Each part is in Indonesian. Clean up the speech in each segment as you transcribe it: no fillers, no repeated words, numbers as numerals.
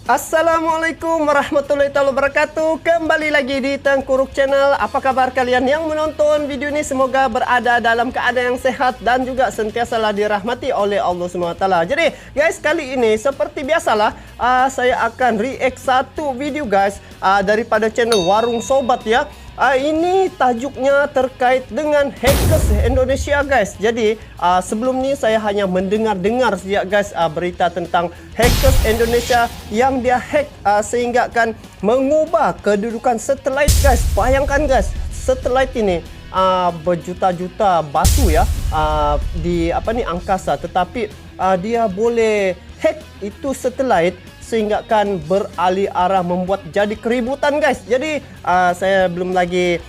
Assalamualaikum warahmatullahi wabarakatuh. Kembali lagi di Tengkuruk Channel. Apa kabar kalian yang menonton video ini? Semoga berada dalam keadaan yang sehat dan juga sentiasalah dirahmati oleh Allah SWT. Jadi guys, kali ini seperti biasalah saya akan react satu video guys daripada channel Warung Sobat ya. Ini tajuknya terkait dengan hackers Indonesia guys. Jadi sebelum ni saya hanya mendengar-dengar saja guys berita tentang hackers Indonesia yang dia hack sehingga akan mengubah kedudukan satelit guys. Bayangkan guys, satelit ini berjuta-juta batu ya di angkasa, tetapi dia boleh hack itu satelit sehingga kan beralih arah membuat jadi keributan guys. Jadi saya belum lagi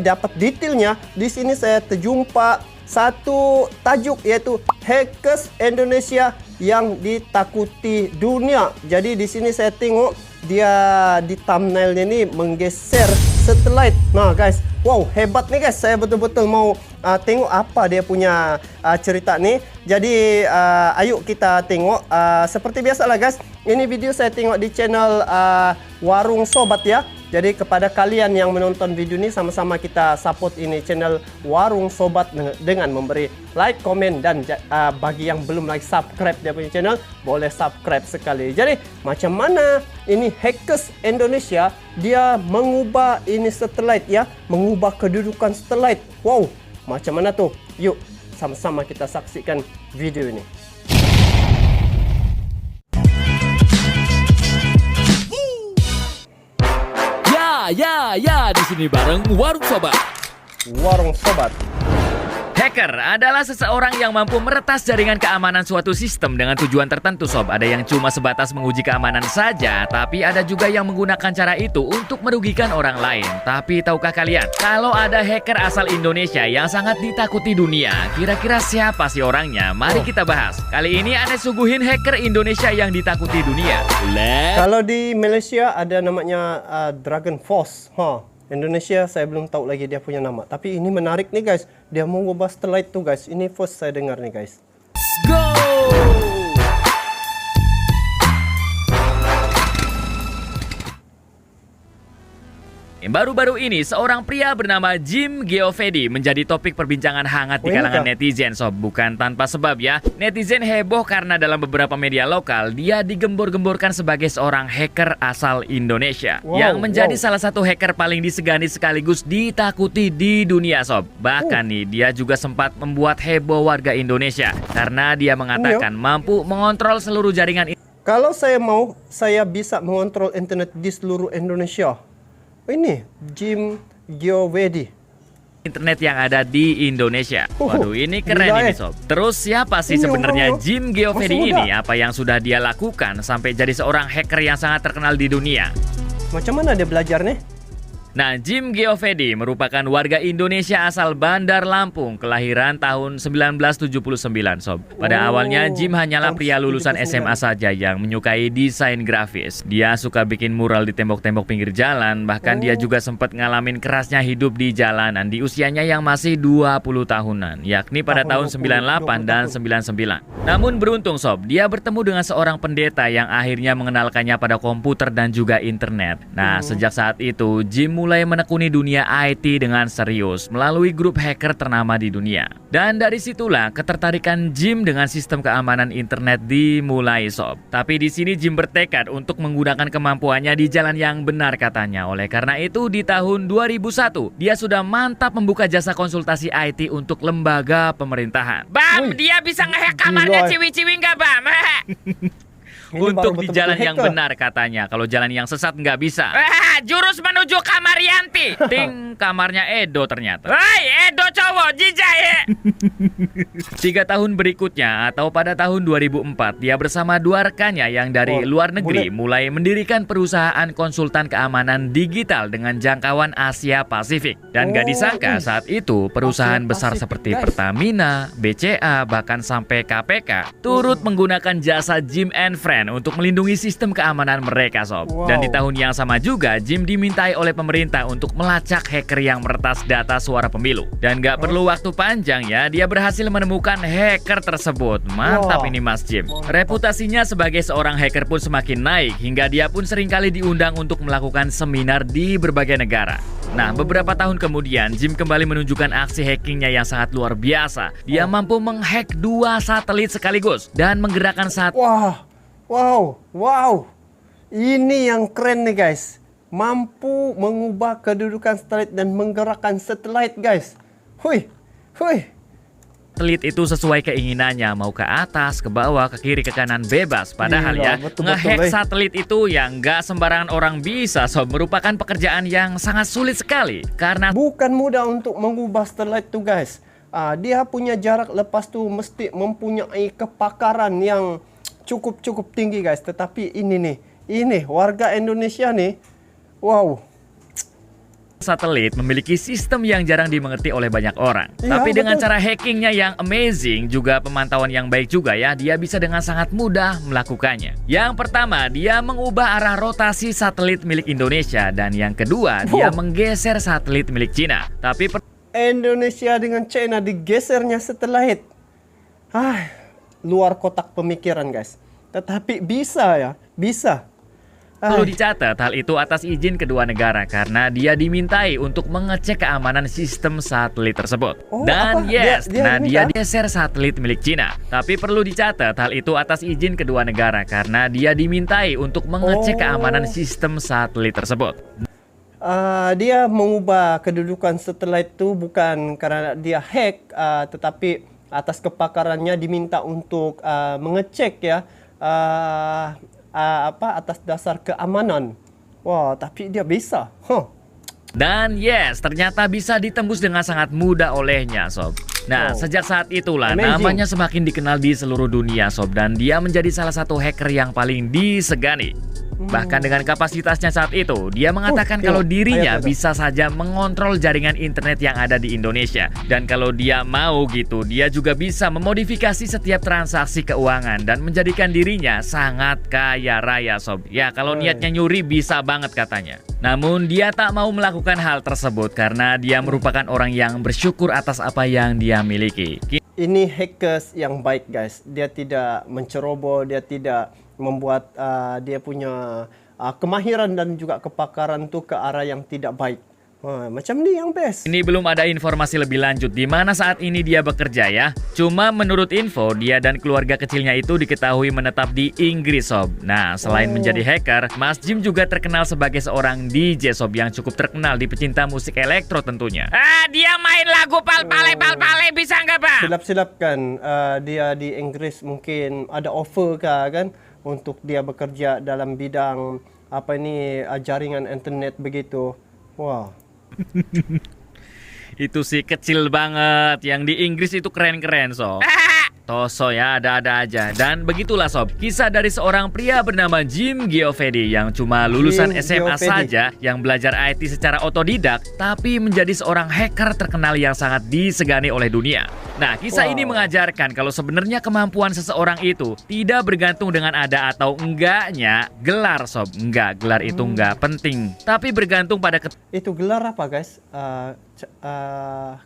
dapat detailnya. Di sini saya terjumpa satu tajuk yaitu hackers Indonesia yang ditakuti dunia. Jadi di sini saya tengok dia di thumbnailnya ni menggeser satelit. Nah guys, wow hebat nih guys. Saya betul-betul mau tengok apa dia punya cerita nih. Jadi ayo kita tengok. Seperti biasalah guys, ini video saya tengok di channel Warung Sobat ya. Jadi kepada kalian yang menonton video ini, sama-sama kita support ini channel Warung Sobat dengan memberi like, komen, dan bagi yang belum like subscribe dia punya channel, boleh subscribe sekali. Jadi macam mana ini hackers Indonesia dia mengubah ini satelit ya, mengubah kedudukan satelit. Wow, macam mana tuh? Yuk sama-sama kita saksikan video ini. Ya, di sini bareng Warung Sobat. Warung Sobat. Hacker adalah seseorang yang mampu meretas jaringan keamanan suatu sistem dengan tujuan tertentu sob. Ada yang cuma sebatas menguji keamanan saja, tapi ada juga yang menggunakan cara itu untuk merugikan orang lain. Tapi tahukah kalian, kalau ada hacker asal Indonesia yang sangat ditakuti dunia, kira-kira siapa sih orangnya? Mari kita bahas. Kali ini Ane suguhin hacker Indonesia yang ditakuti dunia. Kalau di Malaysia ada namanya Dragon Force. Indonesia saya belum tahu lagi dia punya nama. Tapi ini menarik nih guys. Dia mau ngubah satelit tuh guys. Ini first saya dengar nih guys. Let's go! Baru-baru ini seorang pria bernama Jim Geovedi menjadi topik perbincangan hangat di kalangan netizen sob. Bukan tanpa sebab ya. Netizen heboh karena dalam beberapa media lokal dia digembor-gemborkan sebagai seorang hacker asal Indonesia yang menjadi salah satu hacker paling disegani sekaligus ditakuti di dunia sob. Bahkan nih dia juga sempat membuat heboh warga Indonesia karena dia mengatakan mampu mengontrol seluruh jaringan. Kalau saya mau, saya bisa mengontrol internet di seluruh Indonesia. Ini Jim Geovedi. Internet yang ada di Indonesia. Waduh, ini keren ini sob. Terus siapa sih sebenarnya Jim Geovedi ini? Apa yang sudah dia lakukan sampai jadi seorang hacker yang sangat terkenal di dunia? Macam mana dia belajar nih? Nah, Jim Geovedi merupakan warga Indonesia asal Bandar Lampung, kelahiran tahun 1979 sob. Pada awalnya Jim hanyalah pria lulusan SMA saja yang menyukai desain grafis. Dia suka bikin mural di tembok-tembok pinggir jalan, bahkan dia juga sempat ngalamin kerasnya hidup di jalanan di usianya yang masih 20 tahunan, yakni pada tahun 98 dan 99. Namun beruntung sob, dia bertemu dengan seorang pendeta yang akhirnya mengenalkannya pada komputer dan juga internet. Nah, sejak saat itu Jim mulai menekuni dunia IT dengan serius melalui grup hacker ternama di dunia. Dan dari situlah ketertarikan Jim dengan sistem keamanan internet dimulai sob. Tapi di sini Jim bertekad untuk menggunakan kemampuannya di jalan yang benar katanya. Oleh karena itu di tahun 2001 dia sudah mantap membuka jasa konsultasi IT untuk lembaga pemerintahan. Bam, dia bisa ngehack kamarnya ciwi-ciwi nggak Bam? Untuk di jalan yang benar katanya. Kalau jalan yang sesat nggak bisa. Jurus menuju kamar Yanti. Ting, kamarnya Edo ternyata. Hei, Edo cowok, jijai. 3 tahun berikutnya atau pada tahun 2004 dia bersama dua rekannya yang dari luar negeri mulai mendirikan perusahaan konsultan keamanan digital dengan jangkauan Asia Pasifik. Dan gak disangka saat itu perusahaan besar seperti Pertamina, BCA, bahkan sampai KPK turut menggunakan jasa Jim and Friend untuk melindungi sistem keamanan mereka sob. Dan di tahun yang sama juga Jim dimintai oleh pemerintah untuk melacak hacker yang meretas data suara pemilu. Dan gak Nggak perlu waktu panjang ya, dia berhasil menemukan hacker tersebut. Mantap ini Mas Jim. Reputasinya sebagai seorang hacker pun semakin naik, hingga dia pun seringkali diundang untuk melakukan seminar di berbagai negara. Nah, beberapa tahun kemudian, Jim kembali menunjukkan aksi hackingnya yang sangat luar biasa. Dia mampu menghack 2 satelit sekaligus dan menggerakkan Wow. Ini yang keren nih guys. Mampu mengubah kedudukan satelit dan menggerakkan satelit guys. Hui. satelit itu sesuai keinginannya, mau ke atas, ke bawah, ke kiri, ke kanan, bebas. Padahal ngehack satelit itu yang nggak sembarangan orang bisa, Sob. Merupakan pekerjaan yang sangat sulit sekali. Karena bukan mudah untuk mengubah satelit itu guys. Dia punya jarak lepas tuh mesti mempunyai kepakaran yang cukup tinggi guys. Tetapi ini warga Indonesia nih, wow. Satelit memiliki sistem yang jarang dimengerti oleh banyak orang. Tapi dengan cara hackingnya yang amazing, juga pemantauan yang baik juga ya, dia bisa dengan sangat mudah melakukannya. Yang pertama, dia mengubah arah rotasi satelit milik Indonesia. Dan yang kedua, dia menggeser satelit milik Cina. Tapi Indonesia dengan China digesernya satelit. Luar kotak pemikiran guys. Tetapi bisa. perlu dicatat, hal itu atas izin kedua negara karena dia dimintai untuk mengecek keamanan sistem satelit tersebut. Dan dia geser satelit milik Cina. Tapi perlu dicatat, hal itu atas izin kedua negara karena dia dimintai untuk mengecek keamanan sistem satelit tersebut. Dia mengubah kedudukan satelit itu bukan karena dia hack, tetapi atas kepakarannya diminta untuk mengecek ya. Atas dasar keamanan. Wah, tapi dia bisa. Dan ternyata bisa ditembus dengan sangat mudah olehnya, Sob. Nah, sejak saat itulah namanya semakin dikenal di seluruh dunia, Sob. Dan dia menjadi salah satu hacker yang paling disegani. Bahkan dengan kapasitasnya saat itu, dia mengatakan kalau dirinya bisa saja mengontrol jaringan internet yang ada di Indonesia. Dan kalau dia mau gitu, dia juga bisa memodifikasi setiap transaksi keuangan dan menjadikan dirinya sangat kaya raya, Sob. Ya, kalau niatnya nyuri bisa banget katanya. Namun dia tak mau melakukan hal tersebut karena dia merupakan orang yang bersyukur atas apa yang dia miliki. Ini hackers yang baik guys. Dia tidak menceroboh, dia tidak membuat dia punya kemahiran dan juga kepakaran tuh ke arah yang tidak baik. Macam ni yang best. Ini belum ada informasi lebih lanjut di mana saat ini dia bekerja ya. Cuma menurut info, dia dan keluarga kecilnya itu diketahui menetap di Inggris, Sob. Nah, selain menjadi hacker, Mas Jim juga terkenal sebagai seorang DJ, Sob, yang cukup terkenal di pecinta musik elektro tentunya. Dia main lagu pal-pale bisa nggak, Pak? Silap-silap kan, dia di Inggris mungkin ada offer kah kan untuk dia bekerja dalam bidang jaringan internet begitu. Wah. Itu sih kecil banget. Yang di Inggris itu keren-keren, Sob. Toso ya, ada-ada aja. Dan begitulah, Sob, kisah dari seorang pria bernama Jim Geovedi yang cuma lulusan SMA saja, yang belajar IT secara otodidak, tapi menjadi seorang hacker terkenal yang sangat disegani oleh dunia. Nah, kisah ini mengajarkan kalau sebenarnya kemampuan seseorang itu tidak bergantung dengan ada atau enggaknya gelar, Sob. Enggak, gelar itu enggak penting, tapi bergantung pada itu gelar apa, guys?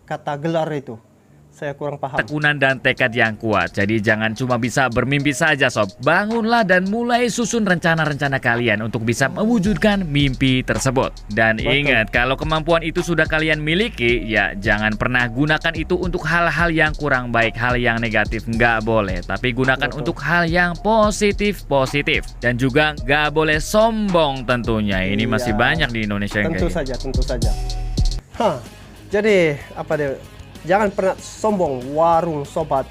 Kata gelar itu saya kurang paham. Tekunan dan tekad yang kuat. Jadi jangan cuma bisa bermimpi saja, Sob. Bangunlah dan mulai susun rencana-rencana kalian untuk bisa mewujudkan mimpi tersebut. Dan ingat, kalau kemampuan itu sudah kalian miliki, ya jangan pernah gunakan itu untuk hal-hal yang kurang baik, hal yang negatif. Nggak boleh. Tapi gunakan untuk hal yang positif. Dan juga nggak boleh sombong tentunya. Ini masih banyak di Indonesia yang tentu saja. Jadi apa deh? Jangan pernah sombong, warung sobat.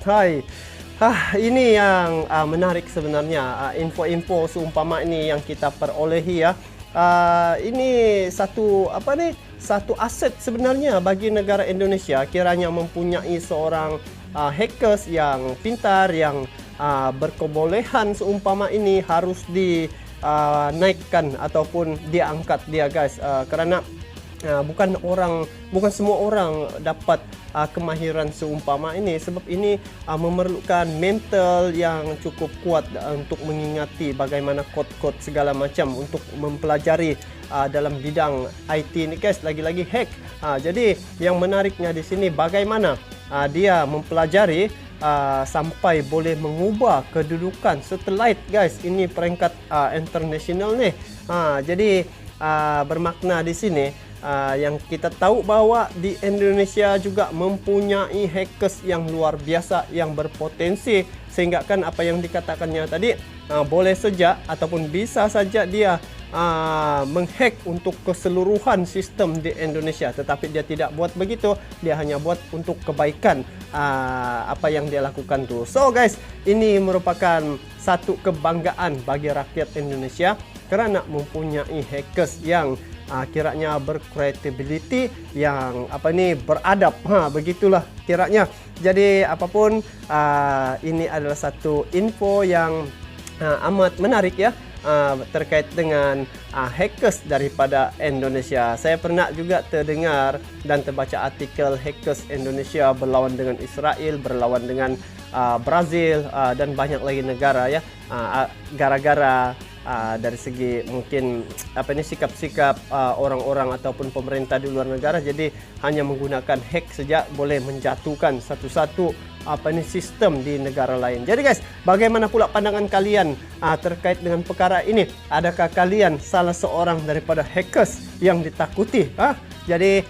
Ini yang menarik sebenarnya. Info-info seumpama ini yang kita perolehi ya. Ini satu aset sebenarnya bagi negara Indonesia. Kiranya mempunyai seorang hackers yang pintar, yang berkebolehan seumpama ini harus dinaikkan ataupun diangkat dia guys. Karena bukan semua orang dapat kemahiran seumpama ini, sebab ini memerlukan mental yang cukup kuat untuk mengingati bagaimana kod-kod segala macam untuk mempelajari dalam bidang IT ini guys, lagi-lagi hack. Jadi yang menariknya di sini bagaimana dia mempelajari sampai boleh mengubah kedudukan satelit guys. Ini peringkat internasional nih. Jadi bermakna di sini yang kita tahu bahwa di Indonesia juga mempunyai hackers yang luar biasa yang berpotensi, sehingga kan apa yang dikatakannya tadi boleh saja ataupun bisa saja dia menghack untuk keseluruhan sistem di Indonesia, tetapi dia tidak buat begitu, dia hanya buat untuk kebaikan apa yang dia lakukan tuh. So guys, ini merupakan satu kebanggaan bagi rakyat Indonesia kerana mempunyai hackers yang kiranya bercredibility, yang beradab, begitulah kiranya. Jadi apapun ini adalah satu info yang amat menarik ya, terkait dengan hackers daripada Indonesia. Saya pernah juga terdengar dan terbaca artikel hackers Indonesia berlawan dengan Israel, berlawan dengan Brazil dan banyak lagi negara ya, gara-gara dari segi mungkin sikap-sikap orang-orang ataupun pemerintah di luar negara, jadi hanya menggunakan hack saja boleh menjatuhkan satu-satu sistem di negara lain. Jadi guys, bagaimana pula pandangan kalian terkait dengan perkara ini? Adakah kalian salah seorang daripada hackers yang ditakuti? Jadi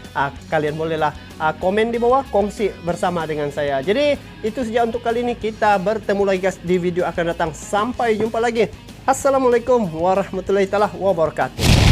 kalian bolehlah komen di bawah, kongsi bersama dengan saya. Jadi itu saja untuk kali ini, kita bertemu lagi guys di video akan datang. Sampai jumpa lagi. Assalamualaikum warahmatullahi wabarakatuh.